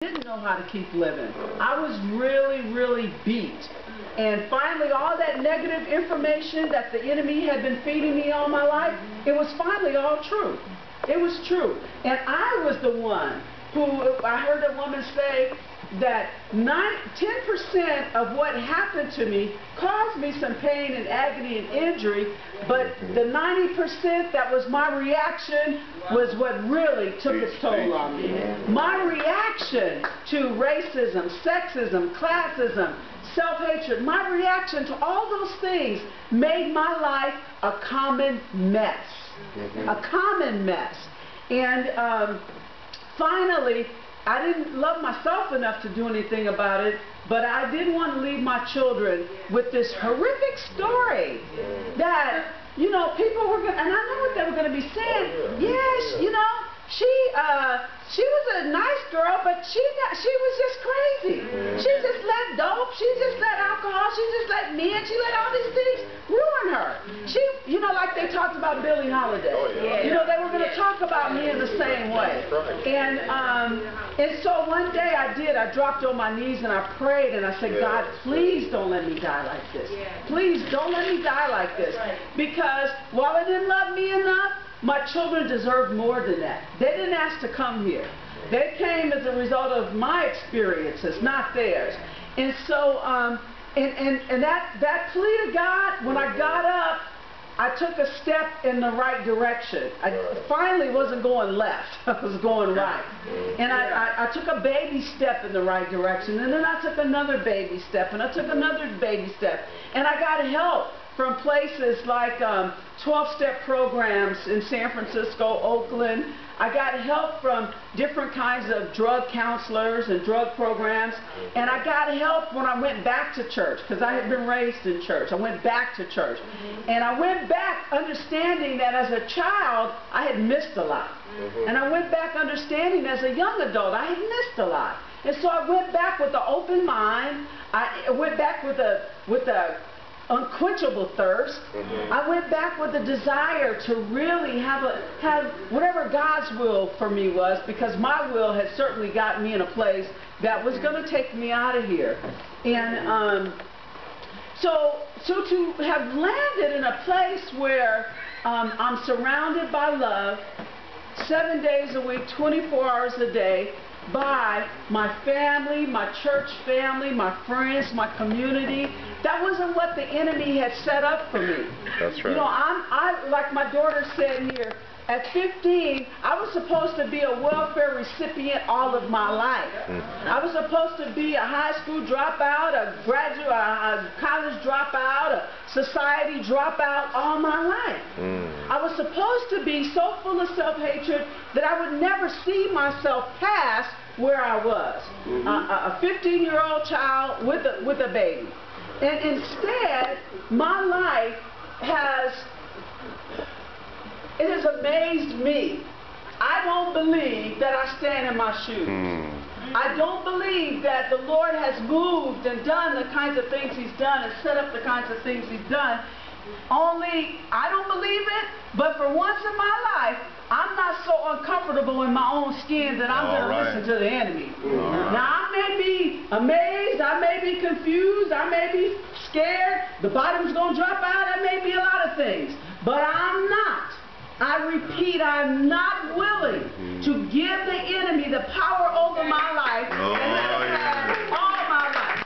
Didn't know how to keep living. I was really beat. And finally, all that negative information that the enemy had been feeding me all my life, it was finally all true. It was true. And I was the one who, I heard a woman say that 10% of what happened to me caused me some pain and agony and injury, but the 90% that was my reaction was what really took its toll on me. My reaction to racism, sexism, classism, self-hatred, my reaction to all those things made my life a common mess. A common mess. And finally, I didn't love myself enough to do anything about it, but I didn't want to leave my children with this horrific story that, you know, people were going to, and I know what they were going to be saying. Yes, you know, she was a nice girl, but she was just crazy. She just let dope, she just let alcohol, she just let men, she let all these things ruin her. She, you know, like they talked about Billie Holiday. You know, they were going to talk about me in the same way. And so one day I dropped on my knees and I prayed and I said, God, please don't let me die like this. Please don't let me die like this. Because while they didn't love me enough, my children deserve more than that. They didn't ask to come here. They came as a result of my experiences, not theirs. And so, and that plea to God, when I got up, I took a step in the right direction. I finally wasn't going left. I was going right. And I took a baby step in the right direction. And then I took another baby step. And I took another baby step. And I got help from places like 12-step programs in San Francisco, Oakland. I got help from different kinds of drug counselors and drug programs. And I got help when I went back to church, because I had been raised in church. I went back to church. And I went back understanding that as a child, I had missed a lot. And I went back understanding as a young adult, I had missed a lot. And so I went back with an open mind. I went back with a unquenchable thirst. I went back with a desire to really have whatever God's will for me was, because my will had certainly gotten me in a place that was going to take me out of here. And so to have landed in a place where I'm surrounded by love 7 days a week, 24 hours a day, by my family, my church family, my friends, my community. That wasn't what the enemy had set up for me. That's right. You know, I like my daughter said here, at 15, I was supposed to be a welfare recipient all of my life. I was supposed to be a high school dropout, a college dropout, a society dropout all my life. I was supposed to be so full of self-hatred that I would never see myself past where I was, a 15-year-old child with a baby. And instead, my life has amazed me. I don't believe that I stand in my shoes. I don't believe that the Lord has moved and done the kinds of things He's done and set up the kinds of things He's done. Only, I don't believe it, but for once in my life, I'm not so uncomfortable in my own skin that I'm going to listen to the enemy. Now, I may be amazed, I may be confused, I may be scared, the bottom's going to drop out, that may be a lot of things, but I'm not. I repeat, I'm not willing to give the enemy the power over my life and let him have all my life.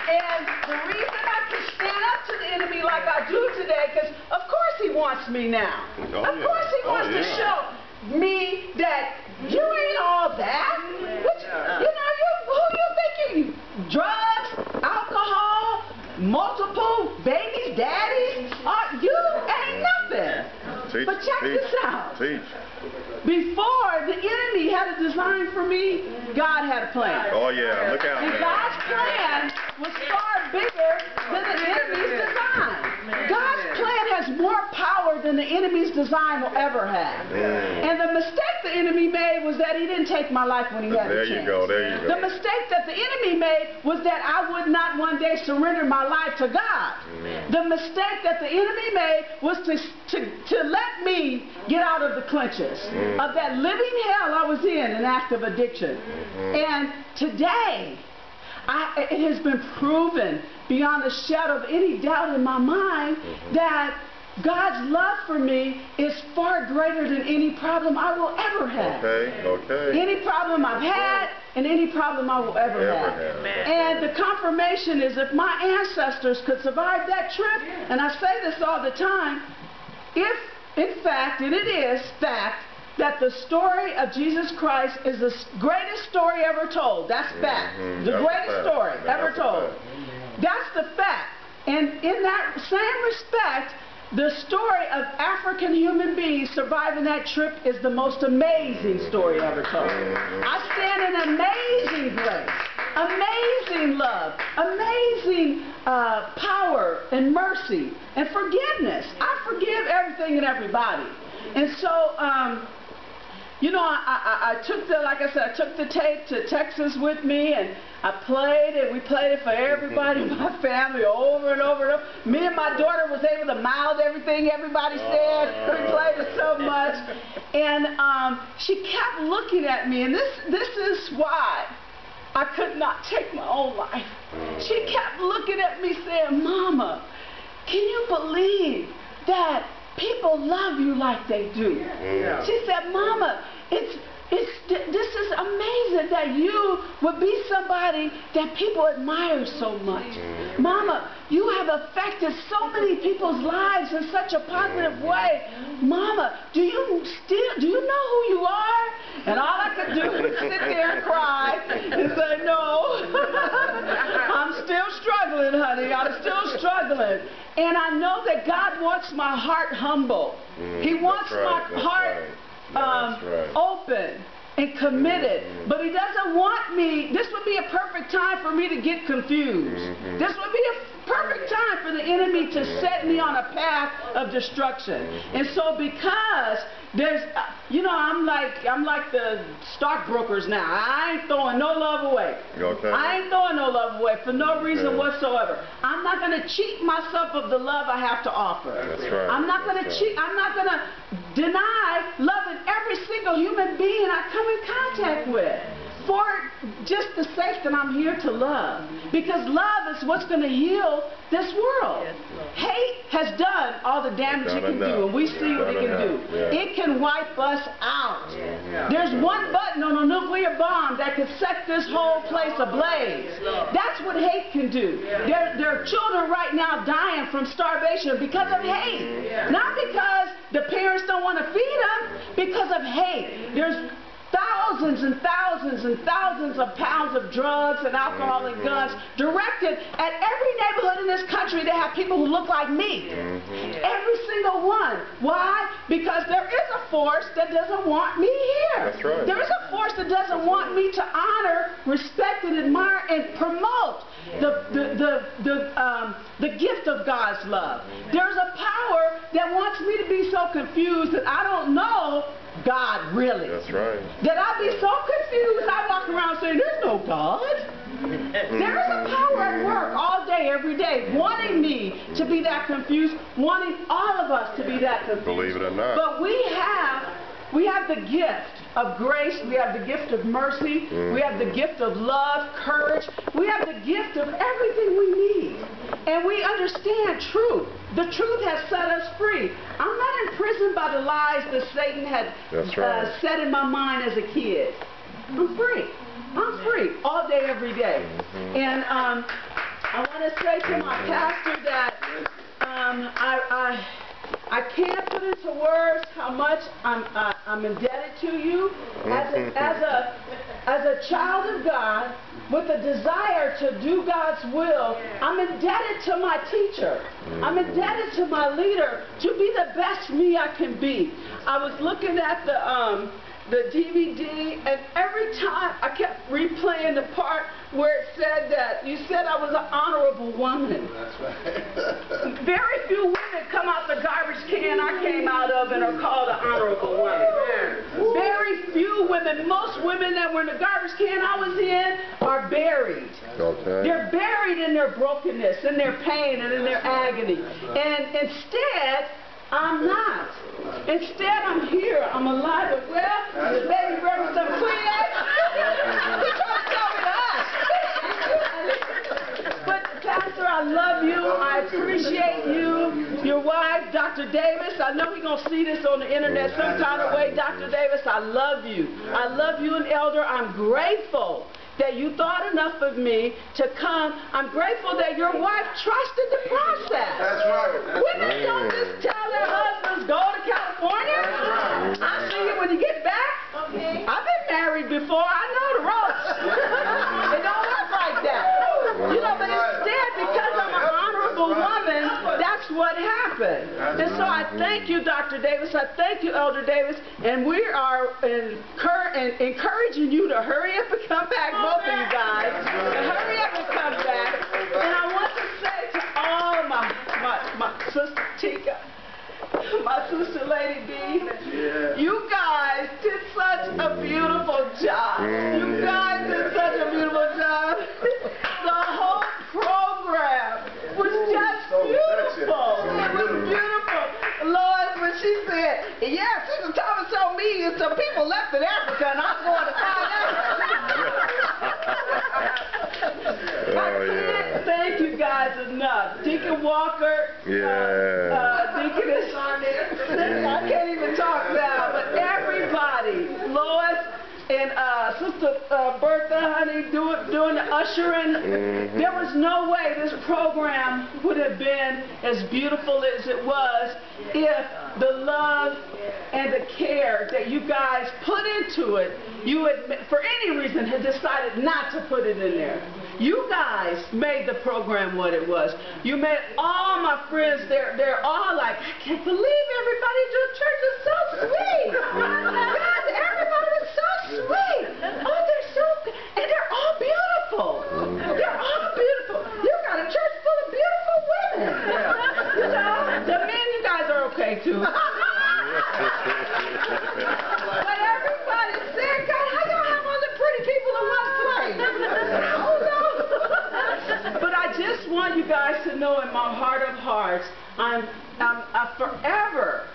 And the reason I can stand up to the enemy like I do today, because of course he wants me now. Of course he wants to show me that you ain't all that. You know, who you think you? Drugs, alcohol, multiple babies, daddies. You ain't nothing. But check this out. Before the enemy had a design for me, God had a plan. Oh yeah, look out. And God's plan was far bigger than the enemy's design. God's plan has more power than than the enemy's design will ever have. And the mistake the enemy made was that he didn't take my life when he had a chance. There you go, there you go. The mistake that the enemy made was that I would not one day surrender my life to God. The mistake that the enemy made was to let me get out of the clutches of that living hell I was in, an active addiction. And today, it has been proven beyond a shadow of any doubt in my mind that God's love for me is far greater than any problem I will ever have. Any problem I've had and any problem I will ever have. And the confirmation is if my ancestors could survive that trip, and I say this all the time, if in fact, and it is fact, that the story of Jesus Christ is the greatest story ever told. That's fact. The greatest story ever told. That's the fact. And in that same respect, the story of African human beings surviving that trip is the most amazing story ever told. I stand in amazing grace, amazing love, amazing power and mercy and forgiveness. I forgive everything and everybody. And so, you know, I took the, like I said, I took the tape to Texas with me, and I played it. We played it for everybody in my family over and over and over. Me and my daughter was able to mouth everything everybody said. We played it so much. And she kept looking at me, and this is why I could not take my own life. She kept looking at me saying, "Mama, can you believe that people love you like they do?" She said, "Mama, this is amazing that you would be somebody that people admire so much. Mama, you have affected so many people's lives in such a positive way. Mama, do you know who you are?" And all I could do was sit there and cry and say, "No, I'm still struggling, honey. I'm still struggling." And I know that God wants my heart humble. He wants my heart open and committed. But He doesn't want me, this would be a perfect time for me to get confused. This would be a perfect time for the enemy to set me on a path of destruction. And so because there's, you know, I'm like the stockbrokers now. I ain't throwing no love away. I ain't throwing no love away for no reason whatsoever. I'm not going to cheat myself of the love I have to offer. I'm not going to cheat. I'm not going to deny loving every single human being I come in contact with for just the sake that I'm here to love. Because love is what's going to heal this world. Hate has done all the damage it can do, and we see what it can do. It can wipe us out. There's one button on a nuclear bomb that can set this whole place ablaze. That's what hate can do. There are children right now dying from starvation because of hate. Not because the parents don't want to feed them, because of hate. There's thousands and thousands and thousands of pounds of drugs and alcohol and guns directed at every neighborhood in this country that have people who look like me. Every single one. Why? Because there is a force that doesn't want me here. There is a force that doesn't want me to honor, respect, and admire and promote the gift of God's love. There's a power that wants me to be so confused that I don't know God really. That I be so confused I walk around saying there's no God. There is a power at work all day, every day, wanting me to be that confused, wanting all of us to be that confused. Believe it or not. But we have the gift of grace, we have the gift of mercy, we have the gift of love, courage, we have the gift of everything we need. And we understand truth. The truth has set us free. I'm not imprisoned by the lies that Satan had set in my mind as a kid. I'm free. I'm free all day, every day. And I want to say to my pastor that I can't put into words how much I'm indebted to you as a child of God with a desire to do God's will. I'm indebted to my teacher. I'm indebted to my leader to be the best me I can be. I was looking at the DVD, and every time I kept replaying the part where it said that you said I was an honorable woman. That's right. Very few women come out the garbage can I came out of and are called an honorable woman. Very few women. Most women that were in the garbage can I was in are buried. Okay. They're buried in their brokenness, in their pain, and in their agony. And instead, I'm not. Instead, I'm here. I'm alive. Well, the baby brought me some Kleenex. He's trying to tell me that. But, Pastor, I love you. I appreciate you. Your wife, Dr. Davis. I know he's going to see this on the internet some kind of way. Dr. Davis, I love you. I love you, and Elder. I'm grateful that you thought enough of me to come. I'm grateful that your wife trusted the process. That's right. Women don't just tell their husbands, go to California. I'll see you when you get back. Okay. I've been married before. I know the ropes. It don't work like that. You know, but instead, because I'm an honorable woman, that's what happened. And so I thank you, Dr. Davis. I thank you, Elder Davis. And we are encouraging you to hurry up and come back, both of you guys. To hurry up and come back. And I want to say to all of my sister Tika, my sister Lady B, you guys did such a beautiful job. You guys did such a beautiful job. The whole program was just beautiful. It was beautiful. Lord, when she said, yeah, Sister Thomas told me some people left in Africa and I'm going to find out. I can't thank you guys enough. Deacon Walker, Deaconess, I can't even talk now, but everybody, Lois and Sister Bertha, honey, doing the ushering. There was no way this program would have been as beautiful as it was if the love and the care that you guys put into it, you had, for any reason, had decided not to put it in there. You guys made the program what it was. You made all my friends, they're all like, I can't believe everybody at your church is so sweet. God, everybody was so sweet. Oh, they're so good. And they're all beautiful. They're all beautiful. You got a church full of beautiful women. You know, the men, you guys are okay too. But everybody said, God, how y'all have all the pretty people in one place? Oh, no. But I just want you guys to know in my heart of hearts, I'm forever,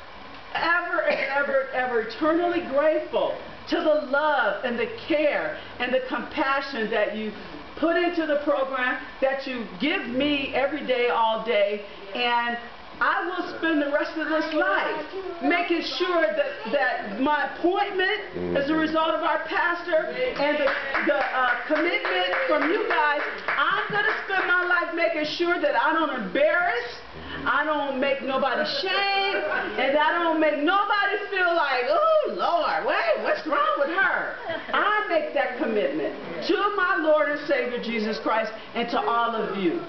ever eternally grateful to the love and the care and the compassion that you put into the program, that you give me every day, all day, and I will spend the rest of this life making sure that my appointment as a result of our pastor and the commitment from you guys, I'm going to spend my life making sure that I don't embarrass, I don't make nobody shame, and I don't make nobody feel like, oh, Lord, wait, what's wrong with her? I make that commitment to my Lord and Savior, Jesus Christ, and to all of you.